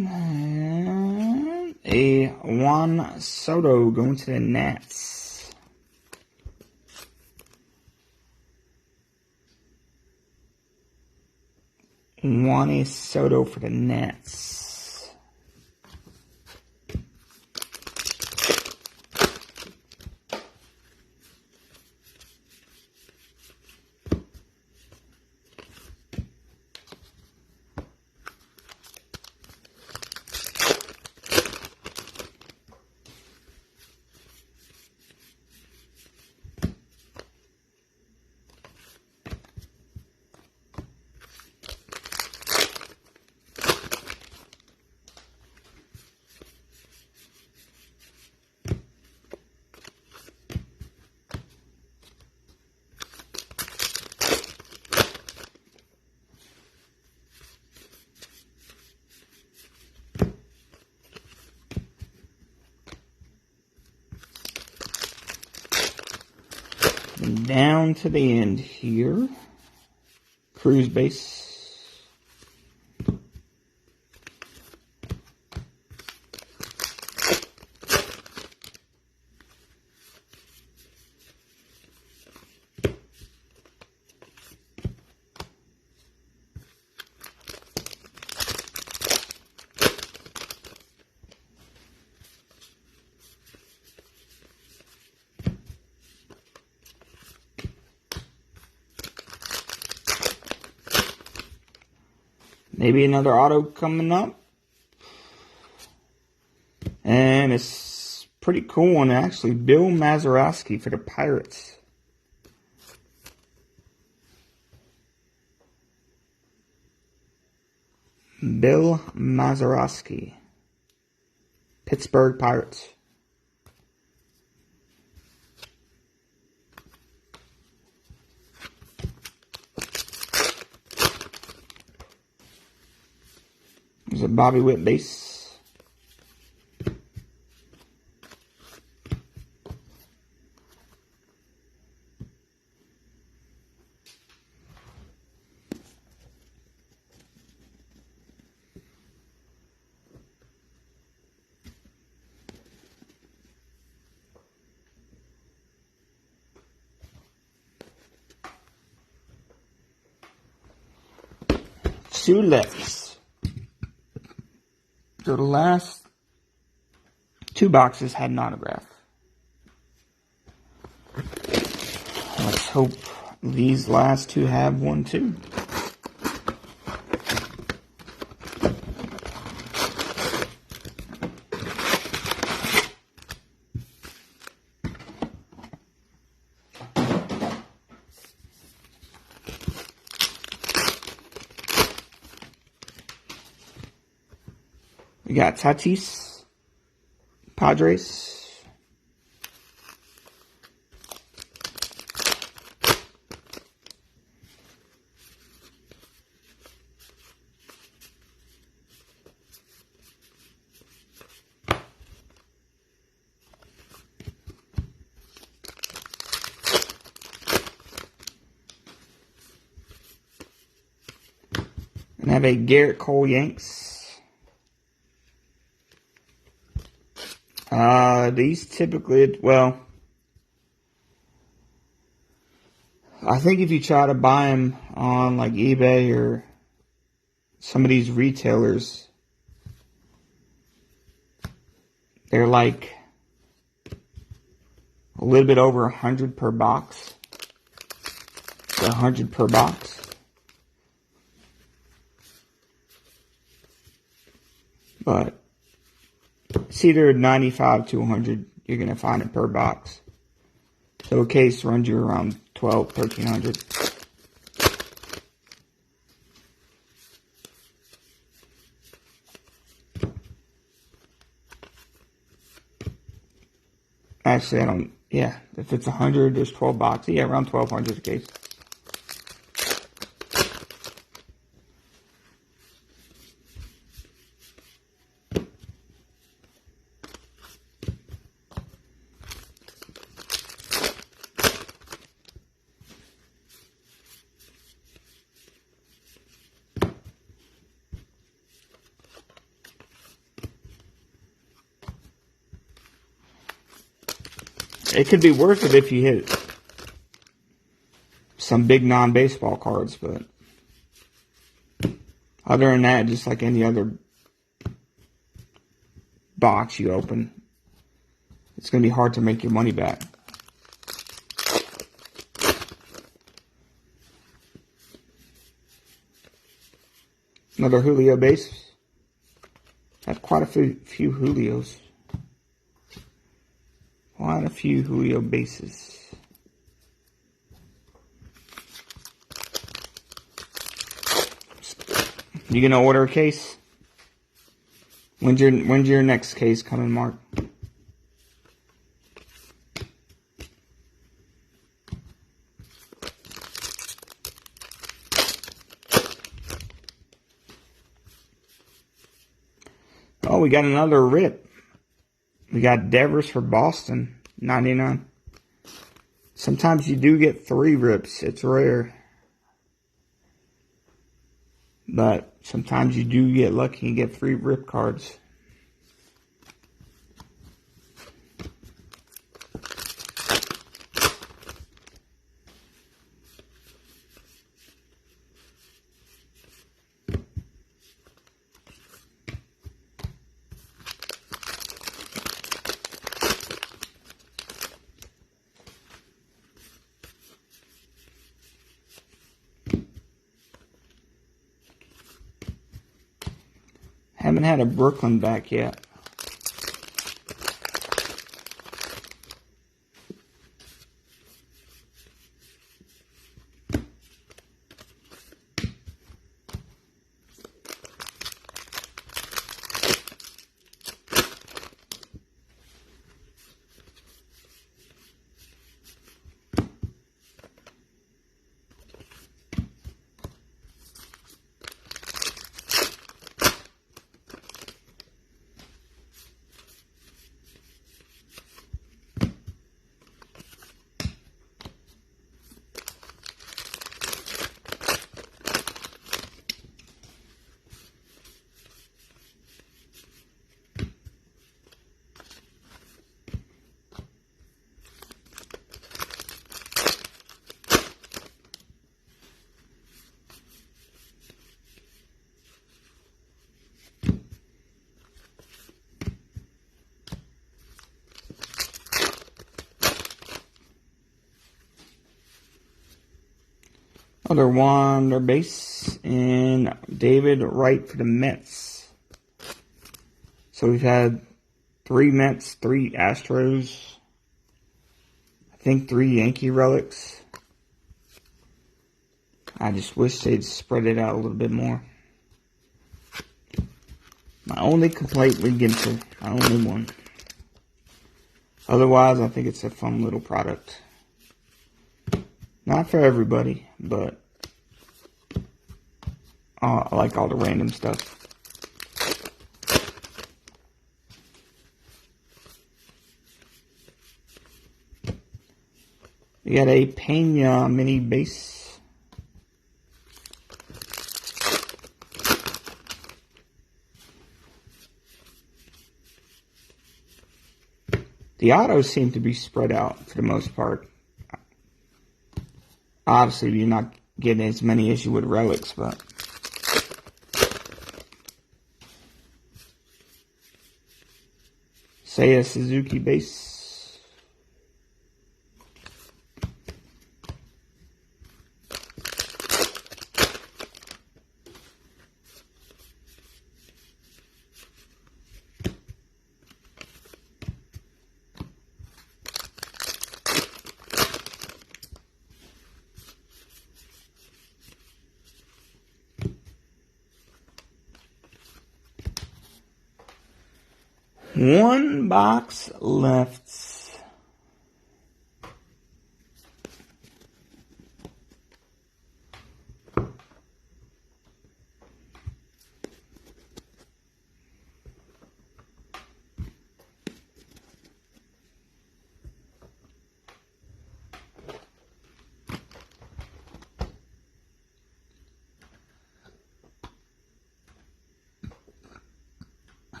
And a Juan Soto going to the Nats. Juan Soto for the Nats. down to the end here. Cruise base. Maybe another auto coming up. And it's pretty cool one, actually. Bill Mazeroski for the Pirates. Bill Mazeroski. Pittsburgh Pirates. There's a Bobby Witt base. Two lefts. So the last two boxes had an autograph. Let's hope these last two have one too. We got Tatis, Padres. And have a Garrett Cole Yanks. These typically, well, I think if you try to buy them on like eBay or some of these retailers, they're like a little bit over 100 per box. 100 per box. But it's either 95 to 100 you're going to find it per box. So a case runs you around 1,300. Actually, I don't, yeah, if it's 100, there's 12 boxes. Yeah, around 1,200 a case. It could be worth it if you hit some big non-baseball cards, but other than that, just like any other box you open, it's going to be hard to make your money back. Another Julio base. Had quite a few Julios. Quite a few Julio bases. You gonna order a case? When's your next case coming, Mark? Oh, we got another rip. We got Devers for Boston, 99. Sometimes you do get 3 rips. It's rare. But sometimes you do get lucky and get 3 rip cards. Haven't had a Brooklyn back yet. Another Wander base and David Wright for the Mets. So we've had 3 Mets, 3 Astros, I think 3 Yankee relics. I just wish they'd spread it out a little bit more. My only complaint with Ginter, my only one. Otherwise, I think it's a fun little product. Not for everybody, but I like all the random stuff. We got a Pena mini base. The autos seem to be spread out for the most part. Obviously, you're not getting as many as you would relics, but say a Suzuki base. One box left.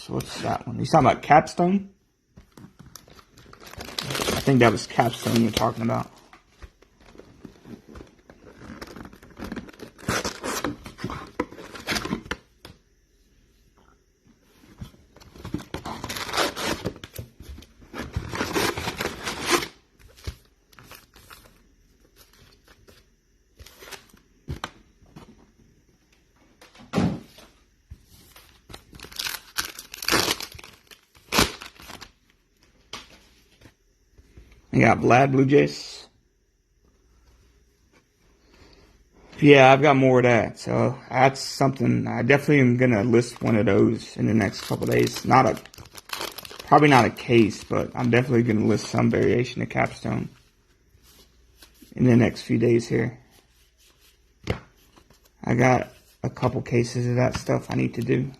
What's that one? You talking about Capstone? I think that was Capstone you're talking about. I got Vlad Blue Jays. Yeah, I've got more of that. So that's something I definitely am gonna list one of those in the next couple of days. Probably not a case, but I'm definitely gonna list some variation of Capstone in the next few days here. I got a couple cases of that stuff I need to do.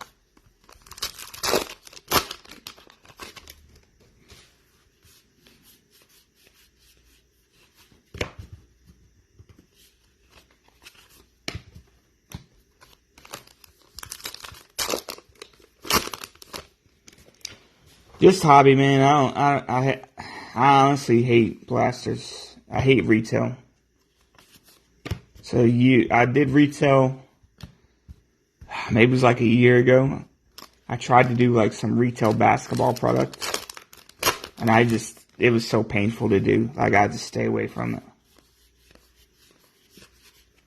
Just hobby, man. I honestly hate blasters. I hate retail. So I did retail, maybe it was like a year ago. I tried to do like some retail basketball products, and it was so painful to do. Like, I just stay away from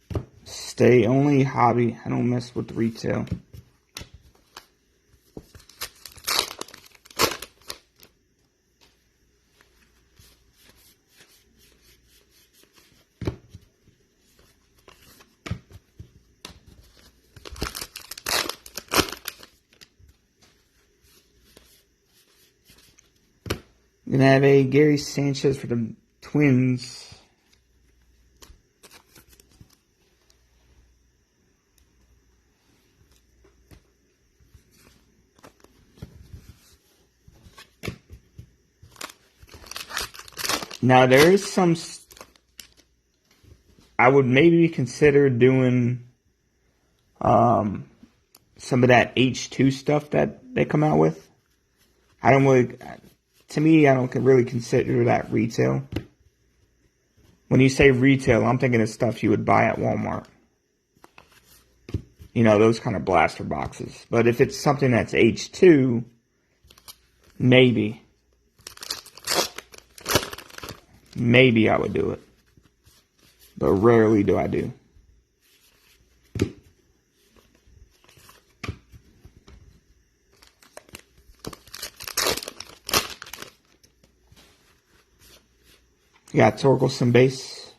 it. Stay only hobby. I don't mess with the retail. Gonna have a Gary Sanchez for the Twins. Now there is some. I would maybe consider doing some of that H2 stuff that they come out with. I don't really. To me, I don't really consider that retail. When you say retail, I'm thinking of stuff you would buy at Walmart. You know, those kind of blaster boxes. But if it's something that's H2, maybe I would do it. But rarely do I do. You got Torkelson base.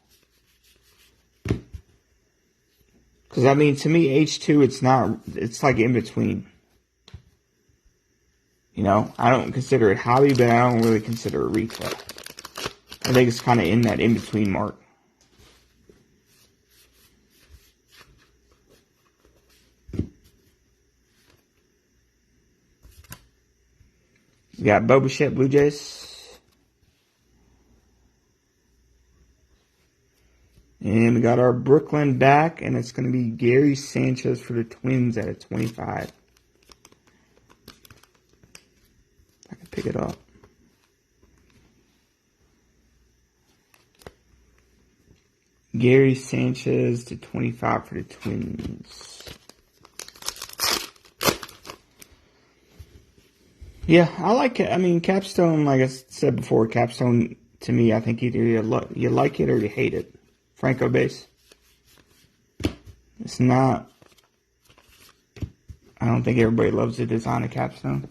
Because, I mean, to me, H2, it's like in between. You know, I don't consider it hobby, but I don't really consider it retail. I think it's kind of in that in-between mark. You got Boba Fett Blue Jays. And we got our Brooklyn back, and it's going to be Gary Sanchez for the Twins at a 25. I can pick it up. Gary Sanchez to 25 for the Twins. Yeah, I like it. I mean, Capstone, like I said before, Capstone, to me, I think either you like it or you hate it. Franco base. It's not. I don't think everybody loves the design of Capstone.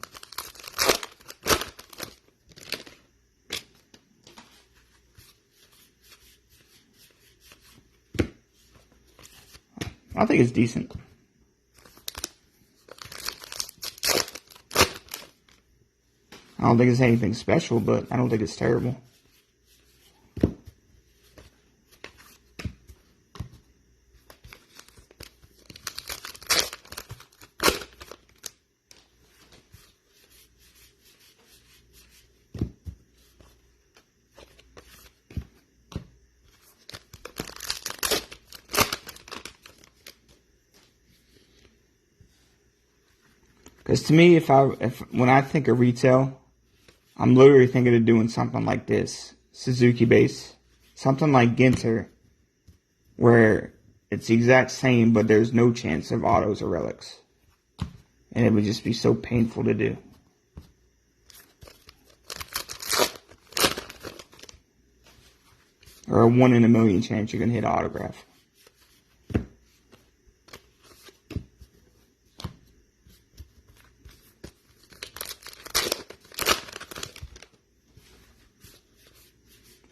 I think it's decent. I don't think it's anything special, but I don't think it's terrible. Because to me, when I think of retail, I'm literally thinking of doing something like this. Suzuki base. Something like Ginter, where it's the exact same, but there's no chance of autos or relics. And it would just be so painful to do. Or a 1 in a million chance you're going to hit an autograph.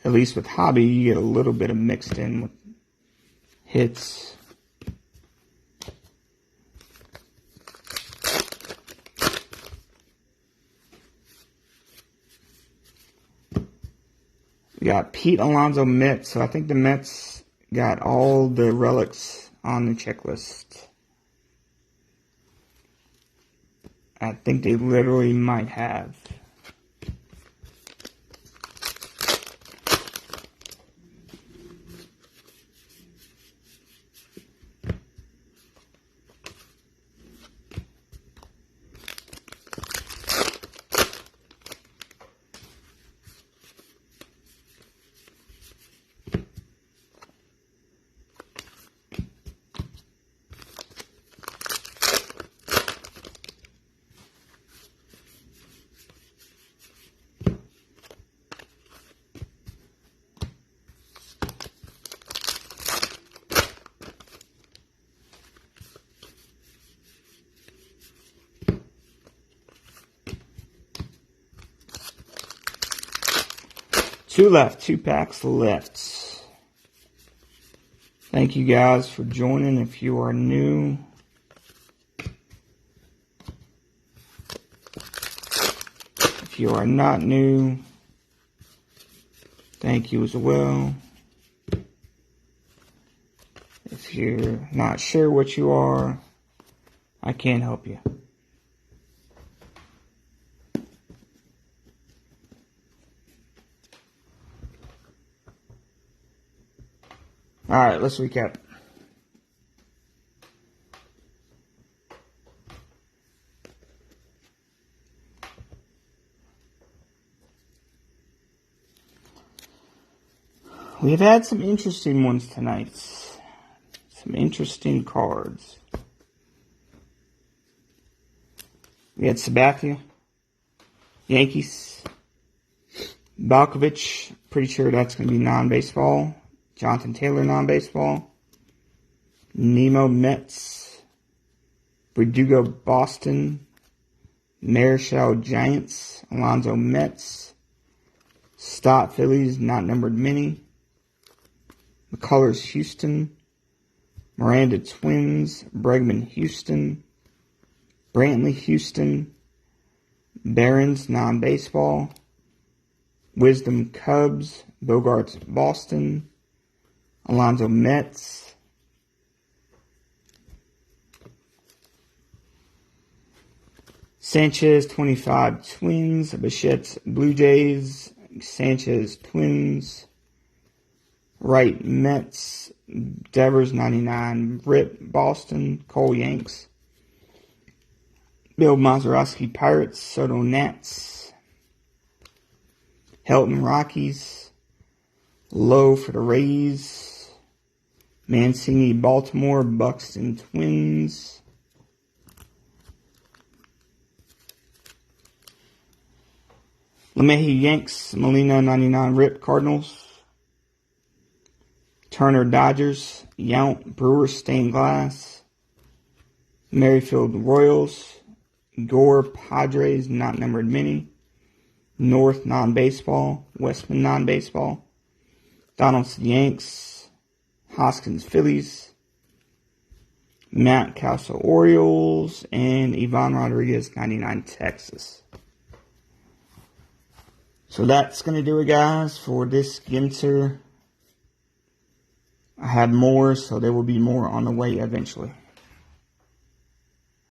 At least with hobby, you get a little bit of mixed in with hits. We got Pete Alonso Mets. So I think the Mets got all the relics on the checklist. I think they literally might have. Two left, 2 packs left. Thank you guys for joining. If you are new, if you are not new, thank you as well. If you're not sure what you are, I can't help you. Alright, let's recap. We've had some interesting ones tonight. Some interesting cards. We had Sabathia, Yankees, Balkovich, pretty sure that's going to be non-baseball. Jonathan Taylor, non-baseball. Nemo, Mets. Verdugo, Boston. Marichal, Giants. Alonso, Mets. Stott, Phillies, not numbered mini. McCullers, Houston. Miranda, Twins. Bregman, Houston. Brantley, Houston. Barons, non-baseball. Wisdom, Cubs. Bogarts, Boston. Alonso, Mets. Sanchez, 25, Twins. Bichette, Blue Jays. Sanchez, Twins. Wright, Mets. Devers, 99, Rip, Boston. Cole, Yanks. Bill Mazeroski, Pirates. Soto, Nats. Helton, Rockies. Lowe for the Rays. Mancini, Baltimore. Buxton, Twins. LeMahieu, Yanks. Molina, 99, Rip, Cardinals. Turner, Dodgers. Yount, Brewers, stained glass. Merrifield, Royals. Gore, Padres, not numbered mini. North, non-baseball. Westman, non-baseball. Donaldson, Yanks. Hoskins, Phillies. Matt Calso, Orioles. And Ivan Rodriguez, 99, Texas. So that's going to do it, guys, for this Ginter. I have more, so there will be more on the way eventually.